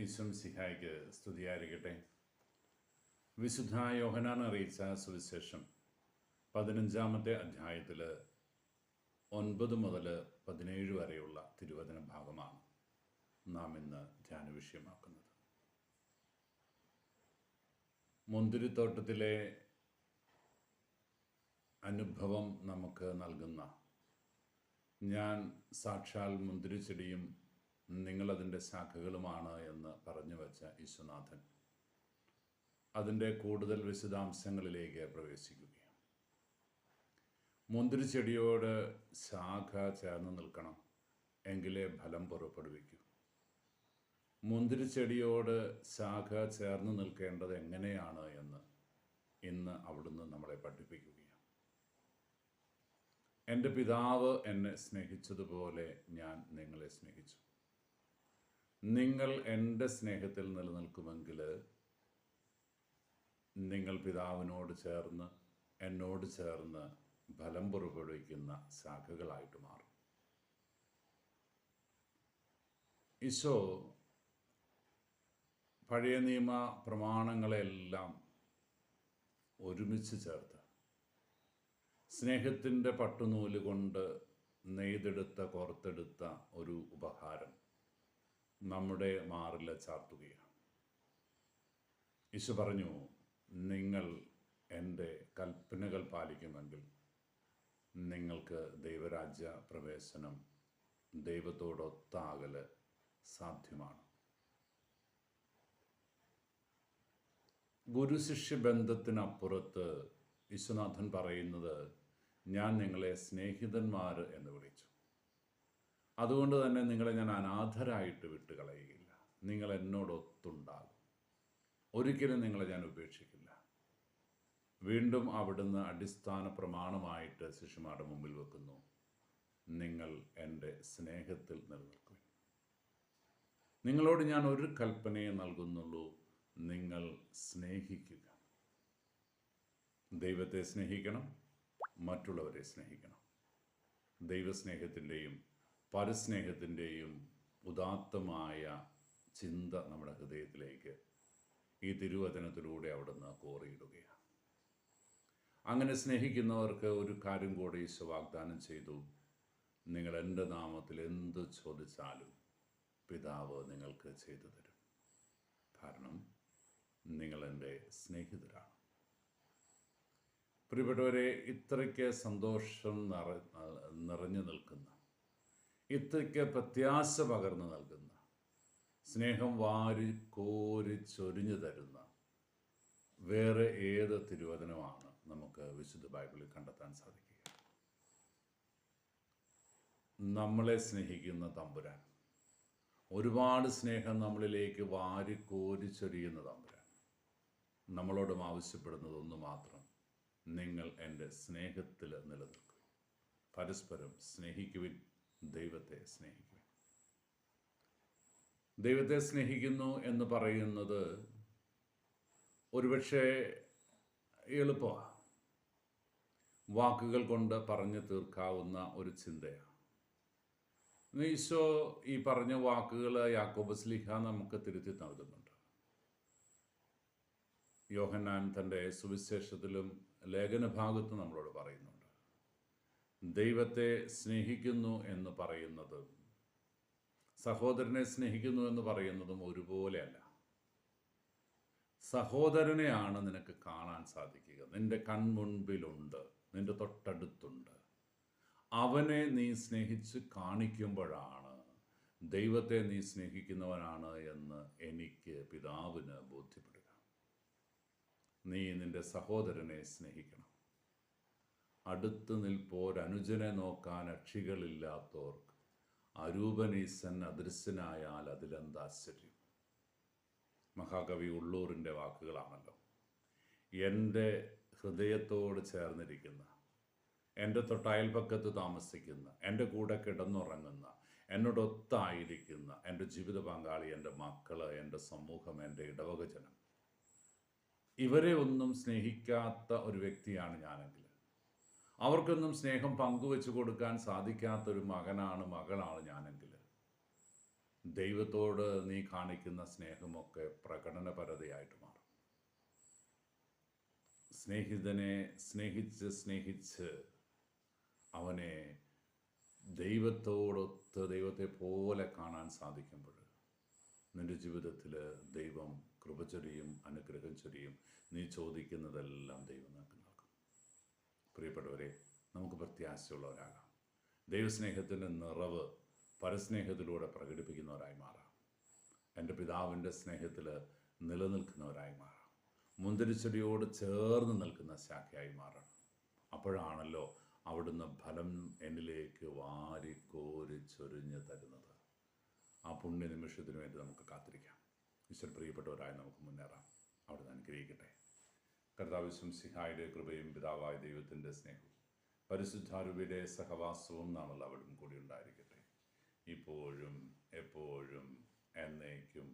ഈശ്വംസിഹായ്ക്ക് സ്തുതിയായിരിക്കട്ടെ. വിശുദ്ധ യോഹന്നാൻ അറിയിച്ച സുവിശേഷം 15-ാമത്തെ അധ്യായത്തിൽ 9 മുതൽ 17 വരെയുള്ള തിരുവചന ഭാഗമാണ് നാം ഇന്ന് ധ്യാന വിഷയമാക്കുന്നത്. മുന്തിരിത്തോട്ടത്തിലെ അനുഭവം നമുക്ക് നൽകുന്ന ഞാൻ സാക്ഷാൽ മുന്തിരിച്ചെടിയും നിങ്ങളതിൻ്റെ ശാഖകളുമാണ് എന്ന് പറഞ്ഞു വച്ച ഈശ്വനാഥൻ അതിൻ്റെ കൂടുതൽ വിശദാംശങ്ങളിലേക്ക് പ്രവേശിക്കുകയാണ്. മുന്തിരിച്ചെടിയോട് ശാഖ ചേർന്ന് നിൽക്കണം, എങ്കിലേ ഫലം പുറപ്പെടുവിക്കൂ. മുന്തിരിച്ചെടിയോട് ശാഖ ചേർന്ന് നിൽക്കേണ്ടത് എങ്ങനെയാണ് എന്ന് ഇന്ന് അവിടുന്ന് നമ്മളെ പഠിപ്പിക്കുകയാണ്. എൻ്റെ പിതാവ് എന്നെ സ്നേഹിച്ചതുപോലെ ഞാൻ നിങ്ങളെ സ്നേഹിച്ചു. നിങ്ങൾ എൻ്റെ സ്നേഹത്തിൽ നിലനിൽക്കുമെങ്കിൽ നിങ്ങൾ പിതാവിനോട് ചേർന്ന് എന്നോട് ചേർന്ന് ഫലം പുറപ്പെടുവിക്കുന്ന ശാഖകളായിട്ട് മാറും. ഈശോ പഴയ നിയമ പ്രമാണങ്ങളെല്ലാം ഒരുമിച്ച് ചേർത്ത് സ്നേഹത്തിൻ്റെ പട്ടുനൂല് കൊണ്ട് കോർത്തെടുത്ത ഒരു ഉപഹാരം നമ്മുടെ മാറിൽ ചാർത്തുകയാണ്. ഈശോ പറഞ്ഞു, നിങ്ങൾ എൻ്റെ കൽപ്പനകൾ പാലിക്കുമെങ്കിൽ നിങ്ങൾക്ക് ദൈവരാജ്യ പ്രവേശനം, ദൈവത്തോടൊത്താകൽ സാധ്യമാണ്. ഗുരുശിഷ്യ ബന്ധത്തിനപ്പുറത്ത് വിശ്വനാഥൻ പറയുന്നത്, ഞാൻ നിങ്ങളെ സ്നേഹിതന്മാർ എന്ന് വിളിച്ചു. അതുകൊണ്ട് തന്നെ നിങ്ങളെ ഞാൻ അനാഥരായിട്ട് വിട്ടുകളയുകയില്ല. നിങ്ങൾ എന്നോടൊത്തുണ്ടാകും. ഒരിക്കലും നിങ്ങളെ ഞാൻ ഉപേക്ഷിക്കില്ല. വീണ്ടും അവിടുന്ന് അടിസ്ഥാന പ്രമാണമായിട്ട് ശിഷ്യന്മാരുടെ മുമ്പിൽ വെക്കുന്നു, നിങ്ങൾ എൻ്റെ സ്നേഹത്തിൽ നിലനിൽക്കും. നിങ്ങളോട് ഞാൻ ഒരു കൽപ്പനയെ നൽകുന്നുള്ളൂ, നിങ്ങൾ സ്നേഹിക്കുക. ദൈവത്തെ സ്നേഹിക്കണം, മറ്റുള്ളവരെ സ്നേഹിക്കണം. ദൈവസ്നേഹത്തിൻ്റെയും പരസ്നേഹത്തിൻ്റെയും ഉദാത്തമായ ചിന്ത നമ്മുടെ ഹൃദയത്തിലേക്ക് ഈ തിരുവചനത്തിലൂടെ അവിടുന്ന് കോറിയിടുകയാണ്. അങ്ങനെ സ്നേഹിക്കുന്നവർക്ക് ഒരു കാര്യം കൂടെ ഈശോ വാഗ്ദാനം ചെയ്തു, നിങ്ങൾ എൻ്റെ നാമത്തിൽ എന്ത് ചോദിച്ചാലും പിതാവ് നിങ്ങൾക്ക് ചെയ്തു തരും. കാരണം നിങ്ങൾ എൻ്റെ സ്നേഹിതരാണ്. പ്രിയപ്പെട്ടവരെ, ഇത്രയ്ക്ക് സന്തോഷം നിറഞ്ഞു നിൽക്കുന്ന, ഇത്രയ്ക്ക് പ്രത്യാശ പകർന്നു നൽകുന്ന, സ്നേഹം വാരി കോരി ചൊരിഞ്ഞു തരുന്ന വേറെ ഏത് തിരുവചനമാണ് നമുക്ക് വിശുദ്ധ ബൈബിളിൽ കണ്ടെത്താൻ സാധിക്കുക? നമ്മളെ സ്നേഹിക്കുന്ന തമ്പുരാൻ, ഒരുപാട് സ്നേഹം നമ്മളിലേക്ക് വാരി കോരി ചൊരിയുന്ന തമ്പുരാൻ നമ്മളോടും ആവശ്യപ്പെടുന്നത് ഒന്ന് മാത്രം, നിങ്ങൾ എൻ്റെ സ്നേഹത്തിൽ നിലനിൽക്കും. പരസ്പരം സ്നേഹിക്കുവിൻ, ദൈവത്തെ സ്നേഹിക്കുവിൻ. ദൈവത്തെ സ്നേഹിക്കുന്നു എന്ന് പറയുന്നത് ഒരുപക്ഷെ എളുപ്പമാണ്, വാക്കുകൾ കൊണ്ട് പറഞ്ഞു തീർക്കാവുന്ന ഒരു ചിന്തയാണ്. ഈശോ ഈ പറഞ്ഞ വാക്കുകൾ യാക്കോബ് ശ്ലീഹ നമുക്ക് തിരുത്തി നൽകുന്നുണ്ട്. യോഹന്നാൻ തൻ്റെ സുവിശേഷത്തിലും ലേഖനഭാഗത്ത് നമ്മളോട് പറയുന്നുണ്ട്, ദൈവത്തെ സ്നേഹിക്കുന്നു എന്ന് പറയുന്നതും സഹോദരനെ സ്നേഹിക്കുന്നു എന്ന് പറയുന്നതും ഒരുപോലെയല്ല. സഹോദരനെയാണ് നിനക്ക് കാണാൻ സാധിക്കുക, നിന്റെ കൺമുൻപിലുണ്ട്, നിന്റെ തൊട്ടടുത്തുണ്ട്. അവനെ നീ സ്നേഹിച്ച് കാണിക്കുമ്പോഴാണ് ദൈവത്തെ നീ സ്നേഹിക്കുന്നവനാണ് എന്ന് എനിക്ക് പിതാവിന് ബോധ്യപ്പെടുക. നീ നിന്റെ സഹോദരനെ സ്നേഹിക്കണം. അടുത്ത് നിൽപ്പോരനുജനെ നോക്കാൻ അക്ഷികളില്ലാത്തോർക്ക് അരൂപനീസൻ അദൃശ്യനായാൽ അതിലെന്താശ്ചര്യം. മഹാകവി ഉള്ളൂരിൻ്റെ വാക്കുകളാണല്ലോ. എൻ്റെ ഹൃദയത്തോട് ചേർന്നിരിക്കുന്ന, എൻ്റെ തൊട്ടയൽപക്കത്ത് താമസിക്കുന്ന, എൻ്റെ കൂടെ കിടന്നുറങ്ങുന്ന, എന്നോടൊത്തായിരിക്കുന്ന എൻ്റെ ജീവിത പങ്കാളി, എൻ്റെ മക്കൾ, എൻ്റെ സമൂഹം, എൻ്റെ ഇടവകജനം, ഇവരെ ഒന്നും സ്നേഹിക്കാത്ത ഒരു വ്യക്തിയാണ് ഞാനെങ്കിൽ, അവർക്കൊന്നും സ്നേഹം പങ്കുവെച്ചു കൊടുക്കാൻ സാധിക്കാത്തൊരു മകനാണ്, മകളാണ് ഞാനെങ്കിൽ, ദൈവത്തോട് നീ കാണിക്കുന്ന സ്നേഹമൊക്കെ പ്രകടനപരതയായിട്ട് മാറും. സ്നേഹിതനെ സ്നേഹിച്ച് അവനെ ദൈവത്തെ പോലെ കാണാൻ സാധിക്കുമ്പോൾ നിൻ്റെ ജീവിതത്തിൽ ദൈവം കൃപ ചൊരിയും, അനുഗ്രഹം ചൊരിയും. നീ ചോദിക്കുന്നതെല്ലാം ദൈവം നിനക്ക് നൽകും. പ്രിയപ്പെട്ടവരെ, നമുക്ക് പ്രത്യാശയുള്ളവരാകാം. ദൈവസ്നേഹത്തിൻ്റെ നിറവ് പരസ്നേഹത്തിലൂടെ പ്രകടിപ്പിക്കുന്നവരായി മാറാം. എൻ്റെ പിതാവിൻ്റെ സ്നേഹത്തിൽ നിലനിൽക്കുന്നവരായി മാറാം. മുന്തിരിച്ചെടിയോട് ചേർന്ന് നിൽക്കുന്ന ശാഖയായി മാറണം. അപ്പോഴാണല്ലോ അവിടുന്ന് ഫലം എന്നിലേക്ക് വാരിക്കോരി ചൊരിഞ്ഞ് തരുന്നത്. ആ പുണ്യ നിമിഷത്തിന് വേണ്ടി നമുക്ക് കാത്തിരിക്കാം. ഈശ്വര പ്രിയപ്പെട്ടവരായി നമുക്ക് മുന്നേറാം. അവിടുന്ന് അനുഗ്രഹിക്കട്ടെ. കർത്താവ് ശംസിഹായുടെ കൃപയും പിതാവായ ദൈവത്തിൻ്റെ സ്നേഹവും പരിശുദ്ധാരൂപിയുടെ സഹവാസവും നാമല്ല അവിടുന്ന് കൂടി ഉണ്ടായിരിക്കട്ടെ, ഇപ്പോഴും എപ്പോഴും എന്നേക്കും.